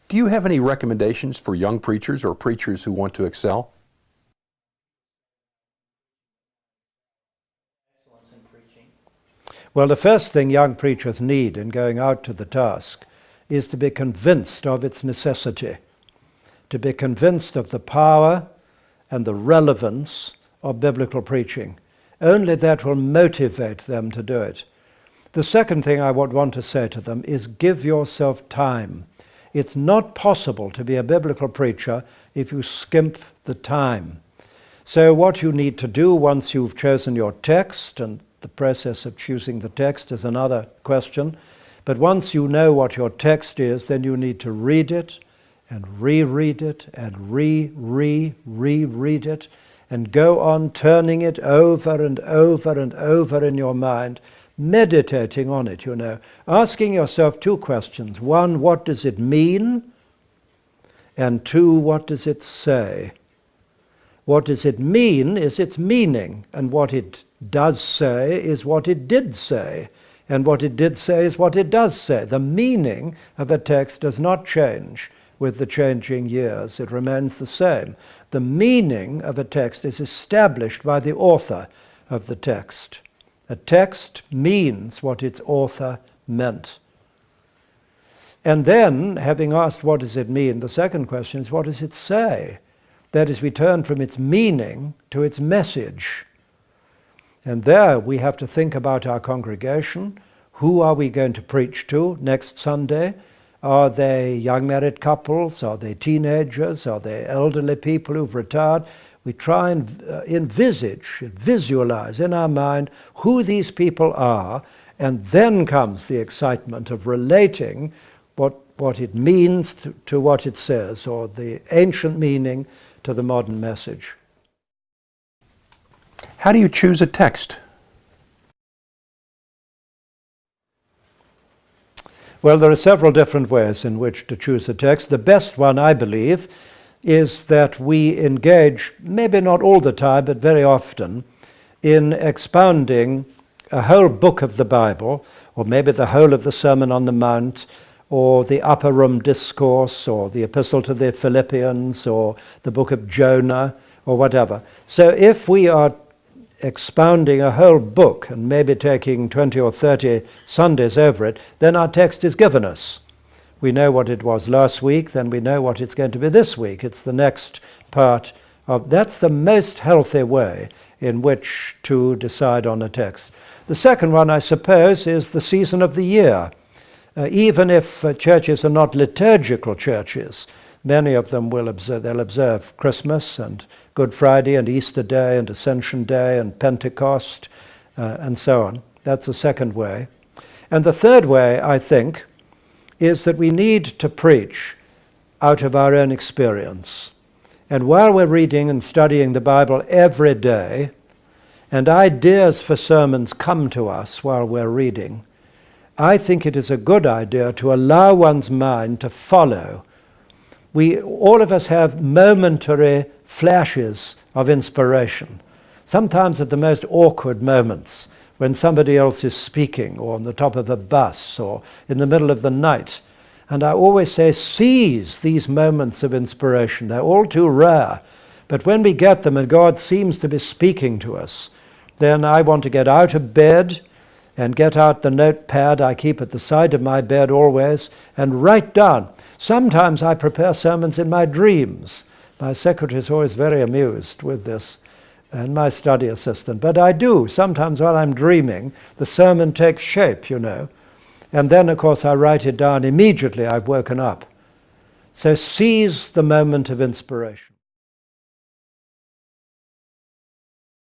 Do you have any recommendations for young preachers or preachers who want to excel? Well, the first thing young preachers need in going out to the task is to be convinced of its necessity, to be convinced of the power and the relevance of biblical preaching. Only that will motivate them to do it. The second thing I would want to say to them is give yourself time. It's not possible to be a biblical preacher if you skimp the time. So what you need to do once you've chosen your text, and the process of choosing the text is another question, but once you know what your text is, then you need to read it and reread it and reread it and go on turning it over and over and over in your mind, meditating on it, asking yourself two questions. One, what does it mean? And two, what does it say? What does it mean is its meaning, and what it does say is what it did say, and what it did say is what it does say. The meaning of a text does not change with the changing years. It remains the same. The meaning of a text is established by the author of the text. A text means what its author meant. And then, having asked what does it mean, the second question is what does it say? That is, we turn from its meaning to its message. And there we have to think about our congregation. Who are we going to preach to next Sunday? Are they young married couples? Are they teenagers? Are they elderly people who've retired? We try and visualize in our mind who these people are, and then comes the excitement of relating what it means to what it says, or the ancient meaning to the modern message. How do you choose a text? Well, there are several different ways in which to choose a text. The best one, I believe, is that we engage, maybe not all the time, but very often, in expounding a whole book of the Bible, or maybe the whole of the Sermon on the Mount, or the Upper Room Discourse, or the Epistle to the Philippians, or the book of Jonah, or whatever. So if we are expounding a whole book, and maybe taking 20 or 30 Sundays over it, then our text is given us. We know what it was last week, then we know what it's going to be this week. It's the next part of... That's the most healthy way in which to decide on a text. The second one, I suppose, is the season of the year. Even if churches are not liturgical churches, many of them they'll observe Christmas and Good Friday and Easter Day and Ascension Day and Pentecost and so on. That's the second way. And the third way, I think, is that we need to preach out of our own experience. And while we're reading and studying the Bible every day, and ideas for sermons come to us while we're reading, I think it is a good idea to allow one's mind to follow. All of us have momentary flashes of inspiration, sometimes at the most awkward moments, when somebody else is speaking, or on the top of a bus, or in the middle of the night. And I always say, seize these moments of inspiration. They're all too rare. But when we get them and God seems to be speaking to us, then I want to get out of bed and get out the notepad I keep at the side of my bed always and write down. Sometimes I prepare sermons in my dreams. My secretary is always very amused with this, and my study assistant. But I do. Sometimes while I'm dreaming, the sermon takes shape, And then, of course, I write it down immediately I've woken up. So seize the moment of inspiration.